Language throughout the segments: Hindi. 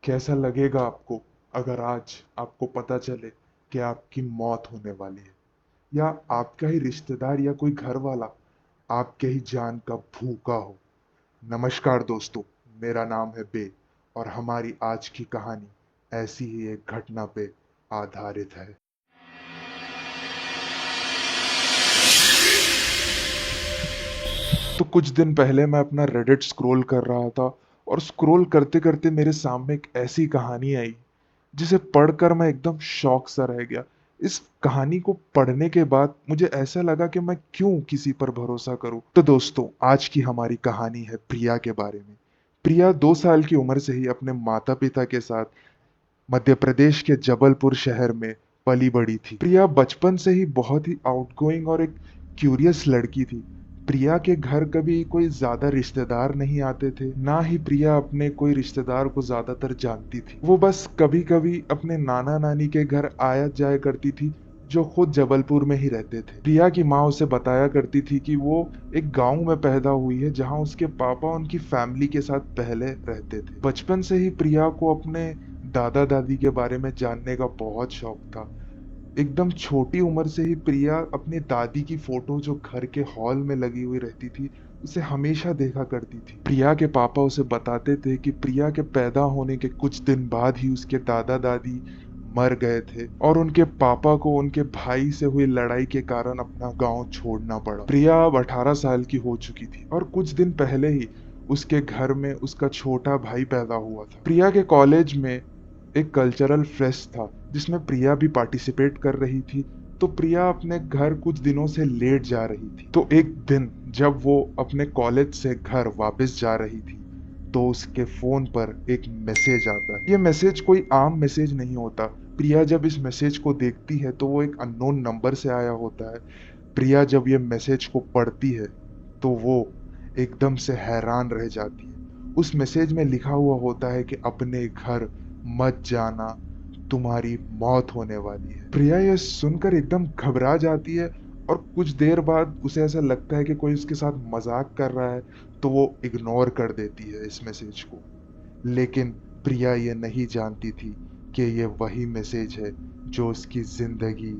कैसा लगेगा आपको अगर आज आपको पता चले कि आपकी मौत होने वाली है, या आपका ही रिश्तेदार या कोई घर वाला आपके ही जान का भूखा हो। नमस्कार दोस्तों, मेरा नाम है बे और हमारी आज की कहानी ऐसी ही एक घटना पे आधारित है। तो कुछ दिन पहले मैं अपना रेडिट स्क्रॉल कर रहा था और स्क्रॉल करते करते मेरे सामने एक ऐसी कहानी आई जिसे पढ़कर मैं एकदम शॉक सा रह गया। इस कहानी को पढ़ने के बाद मुझे ऐसा लगा कि मैं क्यों किसी पर भरोसा करूं। तो दोस्तों, आज की हमारी कहानी है प्रिया के बारे में। प्रिया 2 साल की उम्र से ही अपने माता पिता के साथ मध्य प्रदेश के जबलपुर शहर में पली बड़ी थी। प्रिया बचपन से ही बहुत ही आउटगोइंग और एक क्यूरियस लड़की थी। प्रिया के घर कभी कोई ज्यादा रिश्तेदार नहीं आते थे, ना ही प्रिया अपने कोई रिश्तेदार को ज्यादातर जानती थी। वो बस कभी कभी अपने नाना नानी के घर आया जाया करती थी, जो खुद जबलपुर में ही रहते थे। प्रिया की माँ उसे बताया करती थी कि वो एक गांव में पैदा हुई है, जहां उसके पापा उनकी फैमिली के साथ पहले रहते थे। बचपन से ही प्रिया को अपने दादा दादी के बारे में जानने का बहुत शौक था। एकदम छोटी उम्र से ही प्रिया अपनी दादी की फोटो जो घर के हॉल में लगी हुई रहती थी, उसे हमेशा देखा करती थी। प्रिया के पापा उसे बताते थे कि प्रिया के पैदा होने के कुछ दिन बाद ही उसके दादा दादी मर गए थे और उनके पापा को उनके भाई से हुई लड़ाई के कारण अपना गांव छोड़ना पड़ा। प्रिया अब 18 साल की हो चुकी थी और कुछ दिन पहले ही उसके घर में उसका छोटा भाई पैदा हुआ था। प्रिया के कॉलेज में एक कल्चरल फेस्ट था जिसमें प्रिया भी पार्टिसिपेट कर रही थी। तो प्रिया अपने घर कुछ दिनों से लेट जा रही थी। तो एक दिन जब वो अपने कॉलेज से घर वापस जा रही थी, तो उसके फोन पर एक मैसेज आता है। ये मैसेज कोई आम मैसेज नहीं होता। प्रिया जब इस मैसेज को देखती है तो वो एक अननोन नंबर से आया होता है। प्रिया जब ये मैसेज को पढ़ती है तो वो एकदम से हैरान रह जाती है। उस मैसेज में लिखा हुआ होता है कि अपने घर मत जाना, तुम्हारी मौत होने वाली है। प्रिया यह सुनकर एकदम घबरा जाती है और कुछ देर बाद उसे ऐसा लगता है कि कोई उसके साथ मजाक कर रहा है, तो वो इग्नोर कर देती है इस मैसेज को। लेकिन प्रिया ये नहीं जानती थी कि ये वही मैसेज है जो उसकी जिंदगी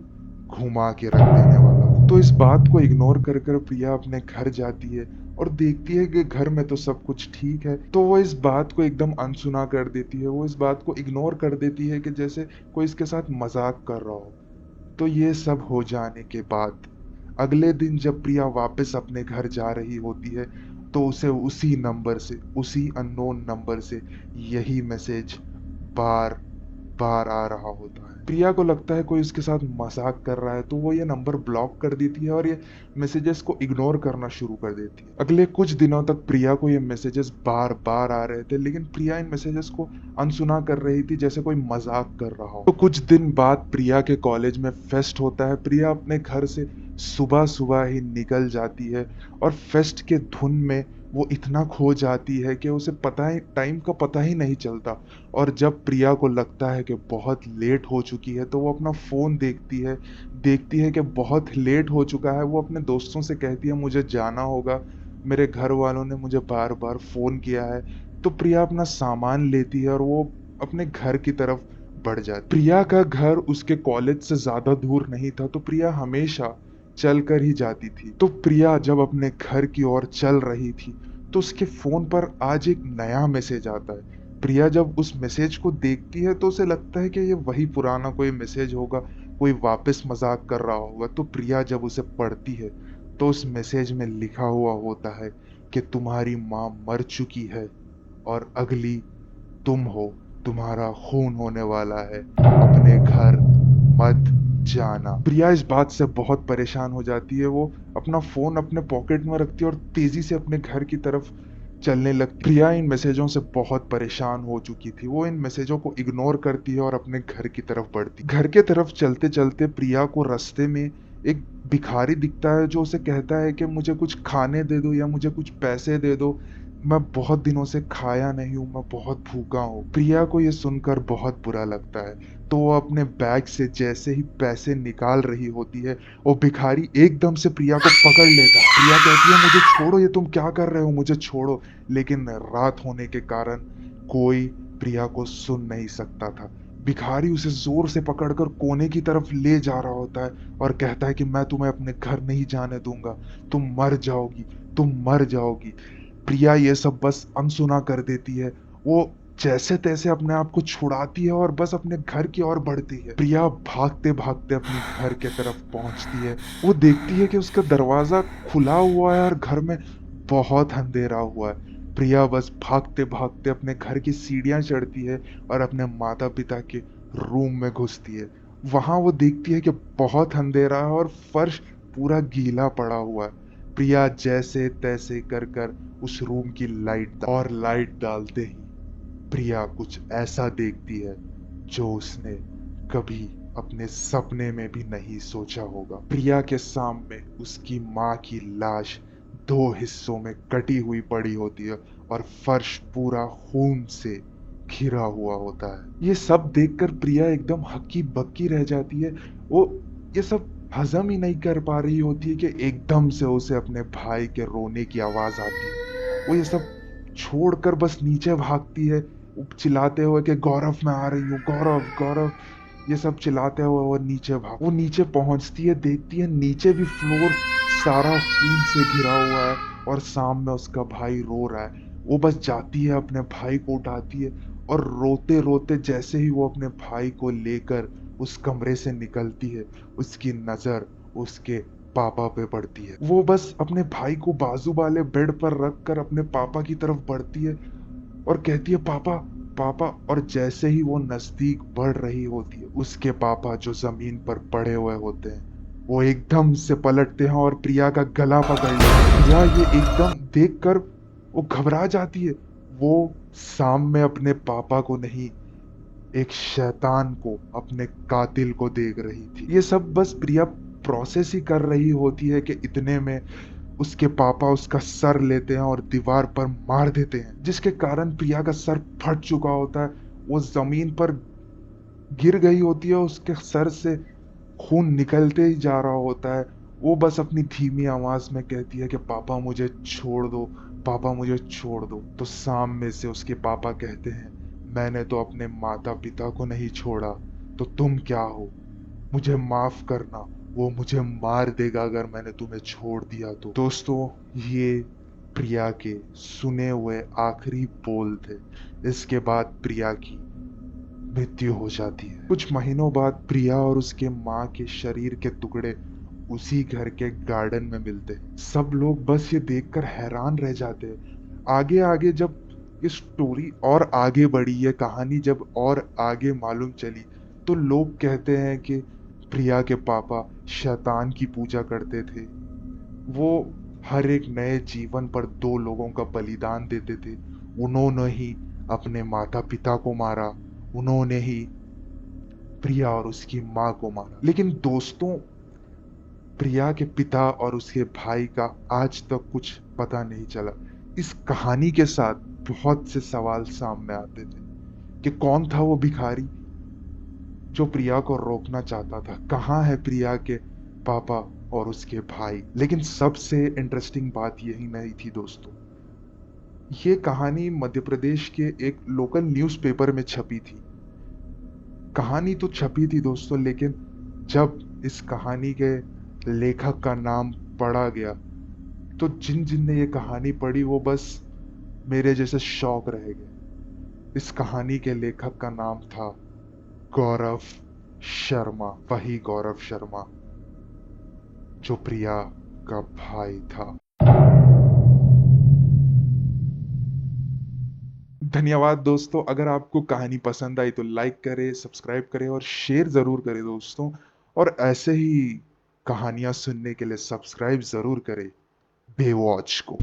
घुमा के रख देने वाला था। तो इस बात को इग्नोर कर कर प्रिया अपने घर जाती है और देखती है कि घर में तो सब कुछ ठीक है। तो वो इस बात को एकदम अनसुना कर देती है, वो इस बात को इग्नोर कर देती है कि जैसे कोई इसके साथ मजाक कर रहा हो। तो ये सब हो जाने के बाद अगले दिन जब प्रिया वापस अपने घर जा रही होती है, तो उसे उसी नंबर से, उसी अननोन नंबर से यही मैसेज बार बार आ रहा होता है। प्रिया को लगता है कोई उसके साथ मजाक कर रहा है, तो वो ये नंबर ब्लॉक कर देती है और ये मैसेजेस को इग्नोर करना शुरू कर देती है। अगले कुछ दिनों तक प्रिया को ये मैसेजेस बार बार आ रहे थे, लेकिन प्रिया इन मैसेजेस को अनसुना कर रही थी, जैसे कोई मजाक कर रहा हो। तो कुछ दिन बाद प्रिया के कॉलेज में फेस्ट होता है। प्रिया अपने घर से सुबह सुबह ही निकल जाती है और फेस्ट के धुन में वो इतना खो जाती है कि उसे पता ही, टाइम का पता ही नहीं चलता। और जब प्रिया को लगता है कि बहुत लेट हो चुकी है, तो वो अपना फोन देखती है कि बहुत लेट हो चुका है। वो अपने दोस्तों से कहती है मुझे जाना होगा, मेरे घर वालों ने मुझे बार बार फोन किया है। तो प्रिया अपना सामान लेती है और वो अपने घर की तरफ बढ़ जाती। प्रिया का घर उसके कॉलेज से ज्यादा दूर नहीं था, तो प्रिया हमेशा चल कर ही जाती थी। तो प्रिया जब अपने घर की ओर चल रही थी, तो उसके फोन पर आज एक नया मैसेज आता है। प्रिया जब उस मैसेज को देखती है तो उसे लगता है कि ये वही पुराना कोई मैसेज होगा, कोई वापस मजाक कर रहा होगा। तो प्रिया जब उसे पढ़ती है तो उस मैसेज में लिखा हुआ होता है कि तुम्हारी माँ मर चुकी है और अगली तुम हो, तुम्हारा खून होने वाला है, अपने घर मत जाना। प्रिया इस बात से बहुत परेशान हो जाती है। वो अपना फोन अपने पॉकेट में रखती है और तेजी से अपने घर की तरफ चलने लगती। प्रिया इन मैसेजों से बहुत परेशान हो चुकी थी। वो इन मैसेजों को इग्नोर करती है और अपने घर की तरफ बढ़ती। घर के तरफ चलते चलते प्रिया को रास्ते में एक भिखारी दिखता है, जो उसे कहता है कि मुझे कुछ खाने दे दो या मुझे कुछ पैसे दे दो, मैं बहुत दिनों से खाया नहीं हूँ, मैं बहुत भूखा हूँ। प्रिया को ये सुनकर बहुत बुरा लगता है, तो वो अपने बैग से जैसे ही पैसे निकाल रही होती है, वो भिखारी एकदम से प्रिया को पकड़ लेता है। प्रिया कहती है मुझे छोड़ो, ये तुम क्या कर रहे हो, मुझे छोड़ो। लेकिन रात होने के कारण कोई प्रिया को सुन नहीं सकता था। भिखारी उसे जोर से पकड़कर कोने की तरफ ले जा रहा होता है और कहता है कि मैं तुम्हें अपने घर नहीं जाने दूंगा, तुम मर जाओगी, तुम मर जाओगी। प्रिया ये सब बस अनसुना कर देती है। वो जैसे तैसे अपने आप को छुड़ाती है और बस अपने घर की ओर बढ़ती है। प्रिया भागते भागते अपने घर के तरफ पहुंचती है। वो देखती है कि उसका दरवाजा खुला हुआ है और घर में बहुत अंधेरा हुआ है। प्रिया बस भागते भागते अपने घर की सीढ़ियां चढ़ती है और अपने माता पिता के रूम में घुसती है। वहां वो देखती है कि बहुत अंधेरा है और फर्श पूरा गीला पड़ा हुआ है। प्रिया जैसे तैसे कर कर उस रूम की लाइट डालते ही प्रिया कुछ ऐसा देखती है जो उसने कभी अपने सपने में भी नहीं सोचा होगा। प्रिया के सामने उसकी माँ की लाश दो हिस्सों में कटी हुई पड़ी होती है और फर्श पूरा खून से घिरा हुआ होता है। ये सब देखकर प्रिया एकदम हक्की बक्की रह जाती है। वो ये सब हजम ही नहीं कर पा रही होती है कि एकदम से उसे अपने भाई के रोने की आवाज आती है। वो ये सब छोड़कर बस नीचे भागती है, चिल्लाते हुए कि गौरव मैं आ रही हूँ, गौरव गौरव, ये सब चिल्लाते हुए वो नीचे पहुंचती है, देखती है नीचे भी फ्लोर सारा खून से घिरा हुआ है और सामने उसका भाई रो रहा है। वो बस जाती है, अपने भाई को उठाती है और रोते रोते जैसे ही वो अपने भाई को लेकर उस कमरे से निकलती है, उसकी नजर उसके पापा पे पड़ती है। वो बस अपने भाई को बाजू वाले बेड पर रख कर अपने पापा की तरफ बढ़ती है और कहती है पापा पापा। और जैसे ही वो नजदीक बढ़ रही होती है, उसके पापा जो जमीन पर पड़े हुए होते हैं वो एकदम से पलटते हैं और प्रिया का गला पकड़ लेते हैं। प्रिया ये एकदम देखकर वो घबरा जाती है। वो सामने अपने पापा को नहीं, एक शैतान को, अपने कातिल को देख रही थी। ये सब बस प्रिया प्रोसेस ही कर रही होती है कि इतने में उसके पापा उसका सर लेते हैं और दीवार पर मार देते हैं, जिसके कारण प्रिया का सर फट चुका होता है। वो जमीन पर गिर गई होती है, उसके सर से खून निकलते ही जा रहा होता है। वो बस अपनी धीमी आवाज में कहती है कि पापा मुझे छोड़ दो, पापा मुझे छोड़ दो। तो सामने से उसके पापा कहते हैं मैंने तो अपने माता पिता को नहीं छोड़ा, तो तुम क्या हो, मुझे माफ करना, वो मुझे मार देगा अगर मैंने तुम्हें छोड़ दिया तो। दोस्तों, ये प्रिया के सुने हुए आखिरी बोल थे। इसके बाद प्रिया की मृत्यु हो जाती है। कुछ महीनों बाद प्रिया और उसके माँ के शरीर के टुकड़े उसी घर के गार्डन में मिलते हैं। सब लोग बस ये देखकर हैरान रह जाते हैं। आगे आगे जब ये स्टोरी और आगे बढ़ी, ये कहानी जब और आगे मालूम चली, तो लोग कहते हैं कि प्रिया के पापा शैतान की पूजा करते थे। वो हर एक नए जीवन पर दो लोगों का बलिदान देते थे। उन्होंने ही अपने माता पिता को मारा, उन्होंने ही प्रिया और उसकी माँ को मारा। लेकिन दोस्तों, प्रिया के पिता और उसके भाई का आज तक कुछ पता नहीं चला। इस कहानी के साथ बहुत से सवाल सामने आते थे कि कौन था वो भिखारी जो प्रिया को रोकना चाहता था, कहाँ है प्रिया के पापा और उसके भाई। लेकिन सबसे इंटरेस्टिंग बात यही नहीं थी दोस्तों। ये कहानी मध्य प्रदेश के एक लोकल न्यूज़पेपर में छपी थी। कहानी तो छपी थी दोस्तों, लेकिन जब इस कहानी के लेखक का नाम पढ़ा गया तो जिन जिन ने ये कहानी पढ़ी वो बस मेरे जैसे शौक रह गए। इस कहानी के लेखक का नाम था गौरव शर्मा, वही गौरव शर्मा जो प्रिया का भाई था। धन्यवाद दोस्तों। अगर आपको कहानी पसंद आई तो लाइक करें, सब्सक्राइब करें और शेयर ज़रूर करें दोस्तों। और ऐसे ही कहानियाँ सुनने के लिए सब्सक्राइब ज़रूर करें बेवॉच को।